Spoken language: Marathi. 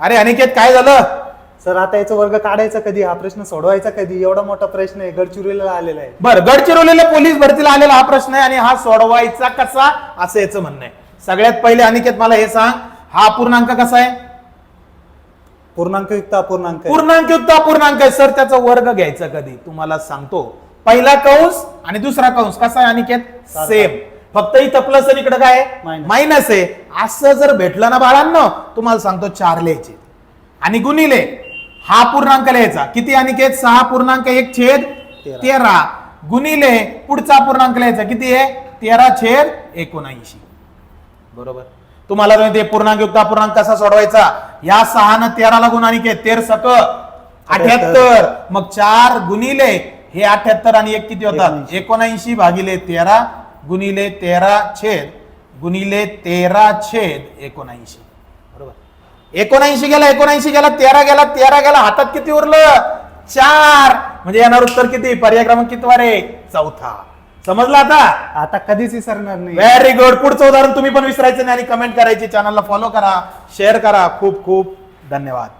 अरे अनिकेत काय झालं? सर आता याचा वर्ग काढायचा कधी, हा प्रश्न सोडवायचा कधी, एवढा मोठा प्रश्न आहे, गडचिरोलीला आलेला आहे. बरं, गडचिरोलीला पोलीस भरतीला आलेला हा प्रश्न आहे आणि हा सोडवायचा कसा असं याचं म्हणणं आहे. सगळ्यात पहिले अनिकेत मला हे सांग, हा पूर्णांक कसा आहे? पूर्णांकयुक्त अपूर्णांक आहे. पूर्णांकयुक्त अपूर्णांक आहे. सर त्याचा वर्ग घ्यायचा कधी तुम्हाला सांगतो. पहिला कंस आणि दुसरा कंस कसा आहे अनिकेत? सेम, फक्त इथं प्लस आणि इकडे काय मायनस आहे. असं जर भेटलं ना बाळांनो, तुम्हाला सांगतो 4 लिहायचे आणि गुणिले हा पूर्णांक लिहायचा. किती अनिकेत? 6.1/13 गुणिले पुढचा पूर्णांक लिहायचा. किती आहे? 13/79. बरोबर. तुम्हाला ते पूर्णांकयुक्त अपूर्णांक कसा सोडवायचा? या 6 न 13 ला गुण अनिकेत 13 सक 78. मग 4 गुणिले हे 78 आणि 1 किती होतात? 79 भागिले 13 गुणिले 13/79. बरोबर. 79 गेला, 79 गेला, 13 गेला, 13 गेला, हातात किती उरलं? 4. म्हणजे येणार उत्तर किती? पर्याय क्रमांक किती रे? 4. समजलं आता? आता कधीच विसरणार नाही. Very good. पुढचं उदाहरण तुम्ही पण विसरायचं नाही आणि कमेंट करायची. चॅनलला फॉलो करा, शेअर करा. खूप खूप धन्यवाद.